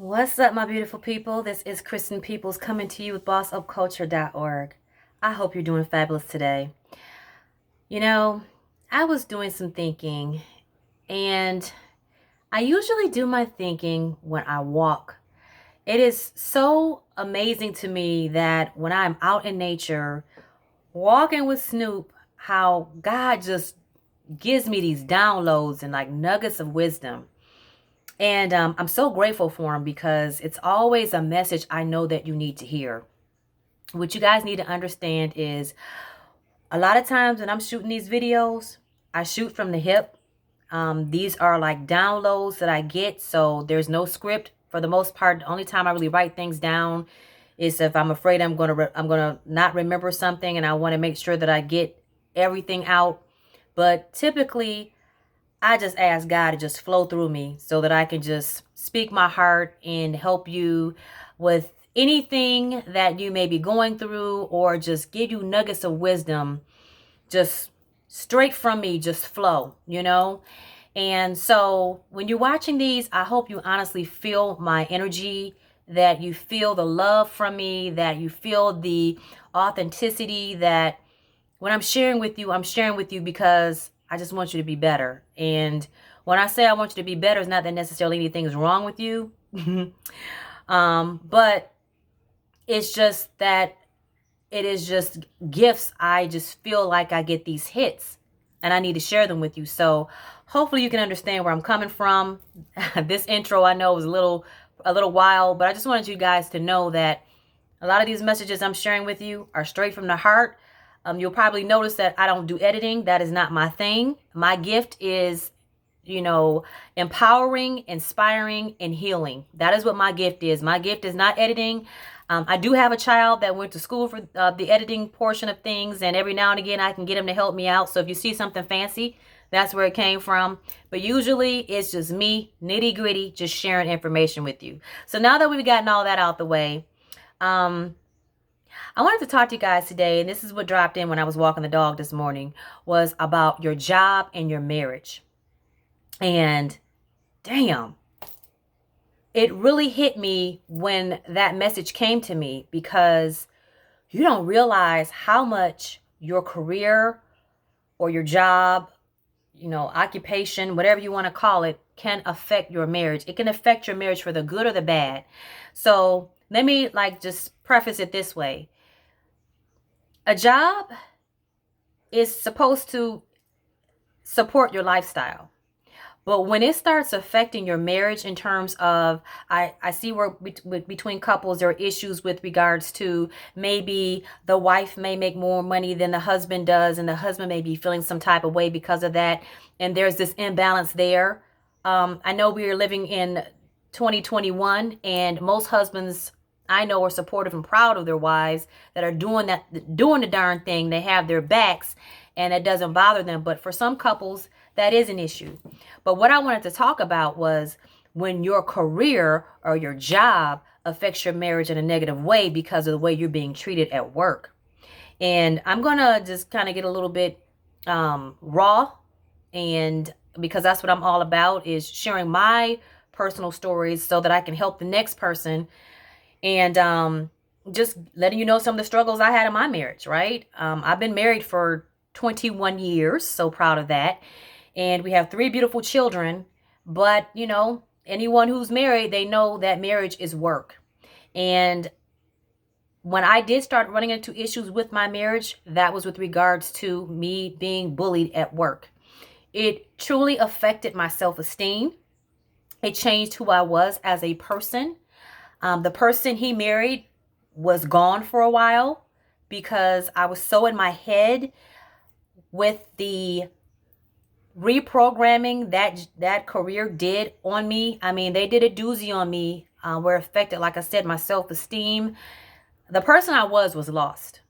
What's up, my beautiful people? This is Kristen Peoples coming to you with bossupculture.org. I hope you're doing fabulous today. You know, I was doing some thinking, and I usually do my thinking when I walk. It is so amazing to me that when I'm out in nature, walking with Snoop, how God just gives me these downloads and like nuggets of wisdom. And I'm so grateful for him because it's always a message I know that you need to hear. What you guys need to understand is a lot of times when I'm shooting these videos, I shoot from the hip. These are like downloads that I get, so there's no script for the most part. The only time I really write things down is if I'm afraid I'm gonna not remember something and I want to make sure that I get everything out. But typically, I just ask God to just flow through me so that I can just speak my heart and help you with anything that you may be going through, or just give you nuggets of wisdom just straight from me, just flow. And so when you're watching these, I hope you honestly feel my energy, that you feel the love from me, that you feel the authenticity, that when I'm sharing with you because I just want you to be better. And when I say I want you to be better, it's not that necessarily anything is wrong with you. But it's just that it is just gifts. I just feel like I get these hits and I need to share them with you. So hopefully you can understand where I'm coming from. This intro I know was a little wild, but I just wanted you guys to know that a lot of these messages I'm sharing with you are straight from the heart. You'll probably notice that I don't do editing. That is not my thing. My gift is, empowering, inspiring, and healing. That is what my gift is. My gift is not editing. I do have a child that went to school for the editing portion of things, and every now and again I can get him to help me out. So if you see something fancy, that's where it came from. But usually it's just me, nitty gritty, just sharing information with you. So now that we've gotten all that out the way, I wanted to talk to you guys today, and this is what dropped in when I was walking the dog this morning, was about your job and your marriage. And damn, it really hit me when that message came to me, because you don't realize how much your career or your job, occupation, whatever you want to call it, can affect your marriage. It can affect your marriage for the good or the bad. So let me just preface it this way. A job is supposed to support your lifestyle. But when it starts affecting your marriage in terms of, I see where between couples there are issues with regards to maybe the wife may make more money than the husband does, and the husband may be feeling some type of way because of that, and there's this imbalance there. I know we are living in 2021, and most husbands I know are supportive and proud of their wives that are doing the darn thing. They have their backs, and it doesn't bother them. But for some couples, that is an issue. But what I wanted to talk about was when your career or your job affects your marriage in a negative way because of the way you're being treated at work. And I'm going to just kind of get a little bit raw, and because that's what I'm all about, is sharing my personal stories so that I can help the next person, and just letting you know some of the struggles I had in my marriage, right? I've been married for 21 years, so proud of that. And we have 3 beautiful children. But, anyone who's married, they know that marriage is work. And when I did start running into issues with my marriage, that was with regards to me being bullied at work. It truly affected my self-esteem. It changed who I was as a person. The person he married was gone for a while because I was so in my head with the reprogramming that career did on me. I mean, they did a doozy on me, where it affected, like I said, my self-esteem. The person I was lost.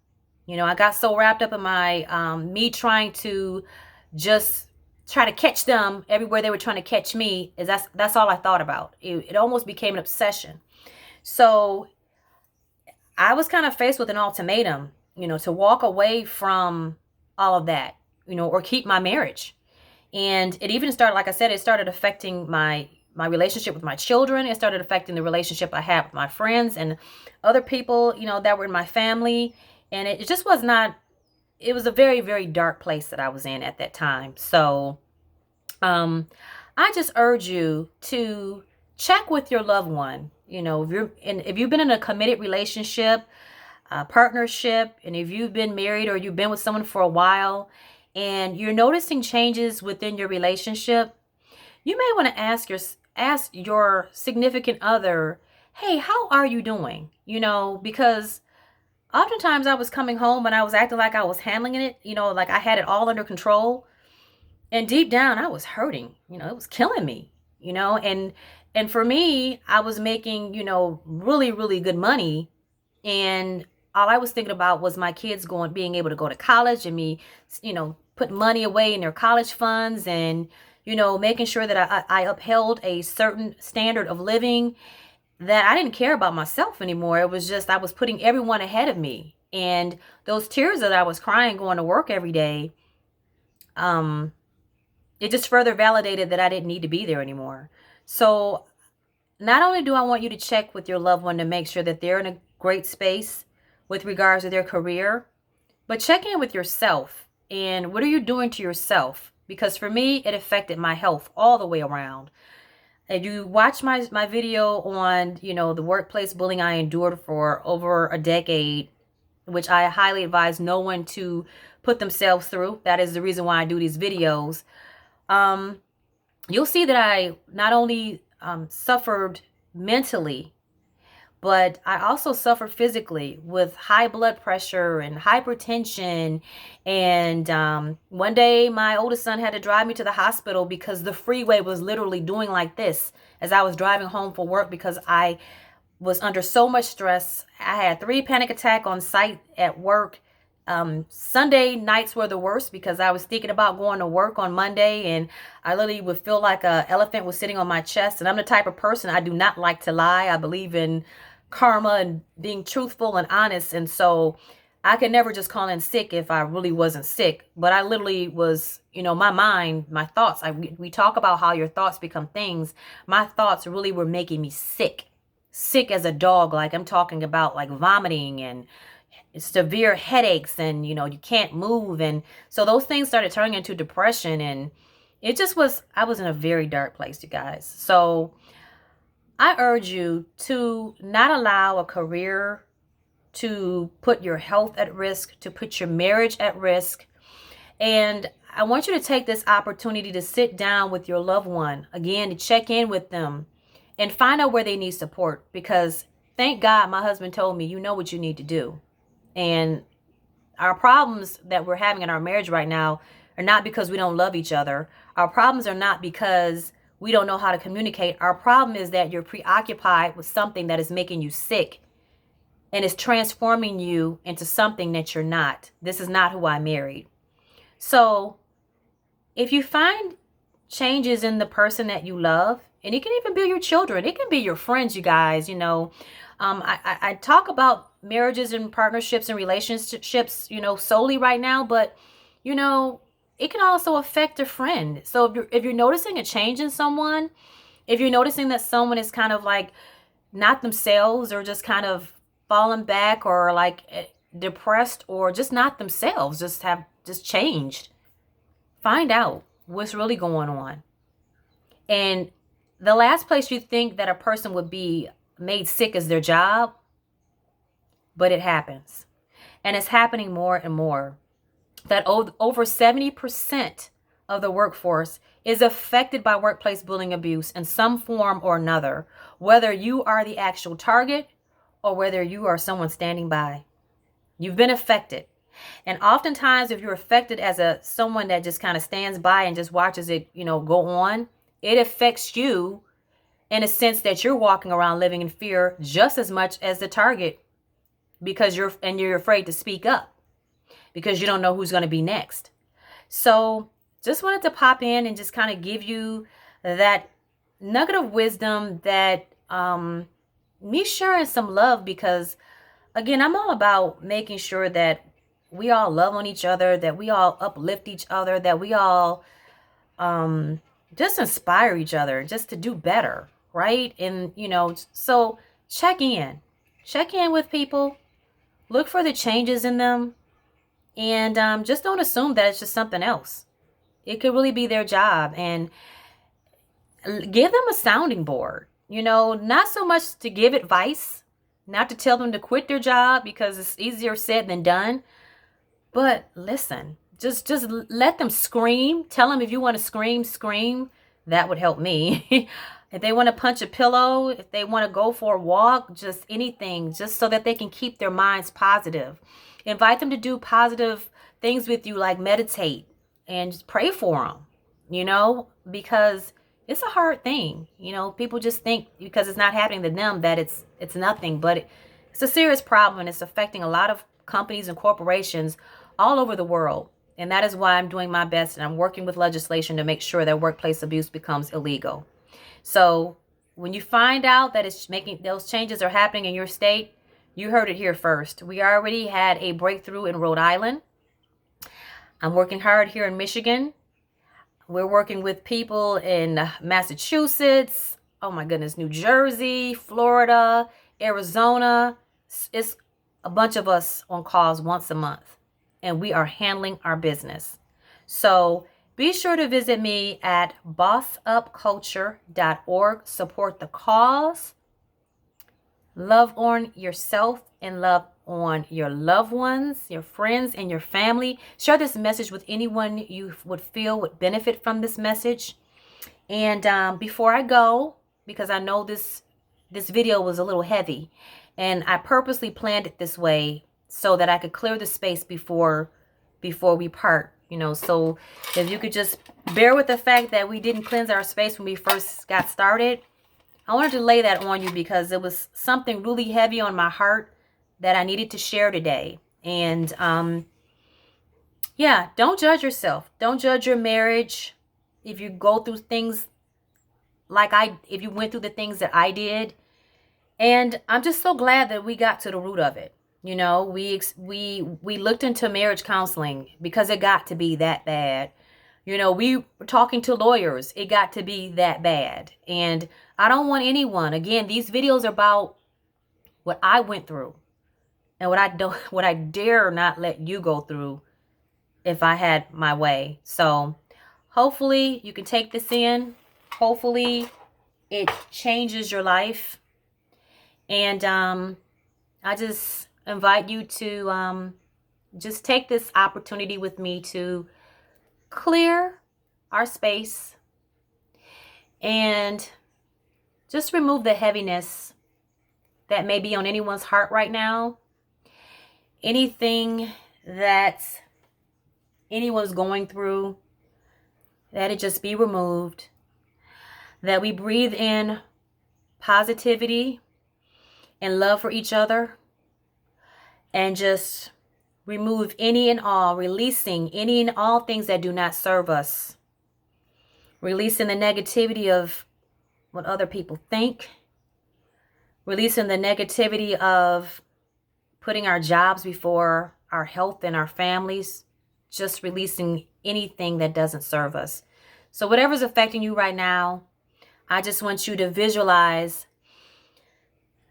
I got so wrapped up in my me trying to just try to catch them everywhere they were trying to catch me. That's all I thought about. It almost became an obsession. So I was kind of faced with an ultimatum, to walk away from all of that, or keep my marriage. And it even started, like I said, it started affecting my my relationship with my children. It started affecting the relationship I had with my friends and other people, that were in my family. And it just was not, it was a very, very dark place that I was in at that time. So I just urge you to check with your loved one. If you've been in a committed relationship, partnership, and if you've been married or you've been with someone for a while and you're noticing changes within your relationship, you may want to ask your significant other, hey, how are you doing? Because oftentimes I was coming home and I was acting like I was handling it, like I had it all under control. And deep down, I was hurting. It was killing me. And for me, I was making, really, really good money. And all I was thinking about was my kids being able to go to college, and me, putting money away in their college funds, and, making sure that I upheld a certain standard of living, that I didn't care about myself anymore. It was just, I was putting everyone ahead of me. And those tears that I was crying going to work every day, it just further validated that I didn't need to be there anymore. So not only do I want you to check with your loved one to make sure that they're in a great space with regards to their career, but check in with yourself. And what are you doing to yourself? Because for me, it affected my health all the way around. If you watch my video on, the workplace bullying I endured for over a decade, which I highly advise no one to put themselves through. That is the reason why I do these videos. You'll see that I not only suffered mentally, but I also suffered physically with high blood pressure and hypertension. And one day my oldest son had to drive me to the hospital because the freeway was literally doing like this as I was driving home for work, because I was under so much stress. I had 3 panic attacks on site at work. Sunday nights were the worst because I was thinking about going to work on Monday, and I literally would feel like an elephant was sitting on my chest. And I'm the type of person, I do not like to lie. I believe in karma and being truthful and honest. And so I could never just call in sick if I really wasn't sick. But I literally was, my mind, my thoughts, we talk about how your thoughts become things. My thoughts really were making me sick as a dog. Like, I'm talking about like vomiting and severe headaches, and you can't move. And so those things started turning into depression, and it just was, I was in a very dark place, you guys. So I urge you to not allow a career to put your health at risk, to put your marriage at risk. And I want you to take this opportunity to sit down with your loved one again, to check in with them and find out where they need support, because thank God my husband told me, you know what you need to do. And our problems that we're having in our marriage right now are not because we don't love each other. Our problems are not because we don't know how to communicate. Our problem is that you're preoccupied with something that is making you sick and is transforming you into something that you're not. This is not who I married. So if you find changes in the person that you love, and it can even be your children, it can be your friends, you guys, I talk about marriages and partnerships and relationships, solely right now, but, it can also affect a friend. So if you're noticing a change in someone, if you're noticing that someone is kind of like not themselves, or just kind of fallen back, or like depressed, or just not themselves, just changed, find out what's really going on. And the last place you think that a person would be made sick is their job, but it happens. And it's happening more and more, that over 70% of the workforce is affected by workplace bullying abuse in some form or another, whether you are the actual target or whether you are someone standing by. You've been affected. And oftentimes, if you're affected as someone that just kind of stands by and just watches it, go on, it affects you in a sense that you're walking around living in fear just as much as the target, because you're afraid to speak up because you don't know who's going to be next. So just wanted to pop in and just kind of give you that nugget of wisdom, that me sharing some love, because again, I'm all about making sure that we all love on each other, that we all uplift each other, that we all just inspire each other just to do better, right? And, so check in. Check in with people. Look for the changes in them. And just don't assume that it's just something else. It could really be their job. And give them a sounding board. Not so much to give advice, not to tell them to quit their job because it's easier said than done. But listen, just let them scream. Tell them if you want to scream, scream. That would help me. If they want to punch a pillow, if they want to go for a walk, just anything, just so that they can keep their minds positive. Invite them to do positive things with you, like meditate and just pray for them, because it's a hard thing. People just think because it's not happening to them that it's nothing, but it's a serious problem, and it's affecting a lot of companies and corporations all over the world. And that is why I'm doing my best, and I'm working with legislation to make sure that workplace abuse becomes illegal. So when you find out that those changes are happening in your state, you heard it here first. We already had a breakthrough in Rhode Island. I'm working hard here in Michigan. We're working with people in Massachusetts, oh my goodness, New Jersey, Florida, Arizona. It's a bunch of us on calls once a month, and we are handling our business. So be sure to visit me at bossupculture.org. Support the cause. Love on yourself and love on your loved ones, your friends, and your family. Share this message with anyone you would feel would benefit from this message. And before I go, because I know this video was a little heavy, and I purposely planned it this way so that I could clear the space before we part. So if you could just bear with the fact that we didn't cleanse our space when we first got started, I wanted to lay that on you because it was something really heavy on my heart that I needed to share today. And yeah, don't judge yourself. Don't judge your marriage. If you go through things if you went through the things that I did. And I'm just so glad that we got to the root of it. We looked into marriage counseling because it got to be that bad. We were talking to lawyers. It got to be that bad. And I don't want anyone, again, these videos are about what I went through and what I dare not let you go through if I had my way. So hopefully you can take this in. Hopefully it changes your life. And I just invite you to just take this opportunity with me to clear our space and just remove the heaviness that may be on anyone's heart right now. Anything that anyone's going through, that it just be removed. That we breathe in positivity and love for each other, and just remove any and all, releasing any and all things that do not serve us. Releasing the negativity of what other people think. Releasing the negativity of putting our jobs before our health and our families. Just releasing anything that doesn't serve us. So whatever's affecting you right now, I just want you to visualize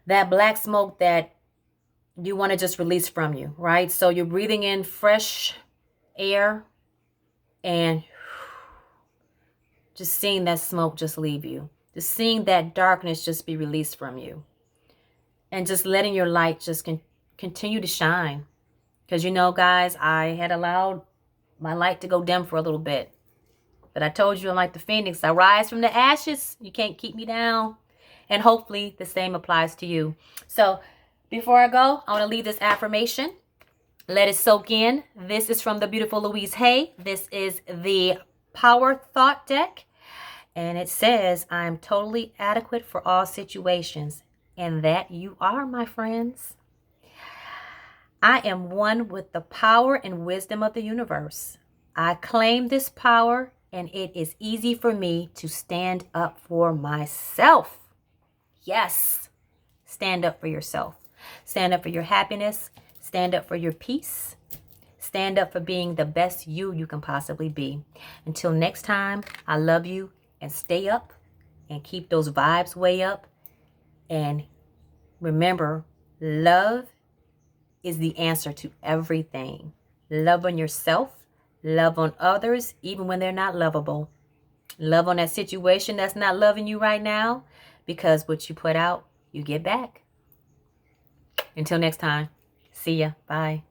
that black smoke that you want to just release from you, right? So you're breathing in fresh air and just seeing that smoke just leave you. Just seeing that darkness just be released from you. And just letting your light just continue to shine. Because guys, I had allowed my light to go dim for a little bit. But I told you I'm like the phoenix. I rise from the ashes. You can't keep me down. And hopefully the same applies to you. So before I go, I want to leave this affirmation. Let it soak in. This is from the beautiful Louise Hay. This is the Power Thought Deck. And it says, I'm totally adequate for all situations. And that you are, my friends. I am one with the power and wisdom of the universe. I claim this power, and it is easy for me to stand up for myself. Yes, stand up for yourself. Stand up for your happiness. Stand up for your peace. Stand up for being the best you can possibly be. Until next time, I love you and stay up and keep those vibes way up. And remember, love is the answer to everything. Love on yourself, love on others, even when they're not lovable. Love on that situation that's not loving you right now, because what you put out, you get back. Until next time, see ya. Bye.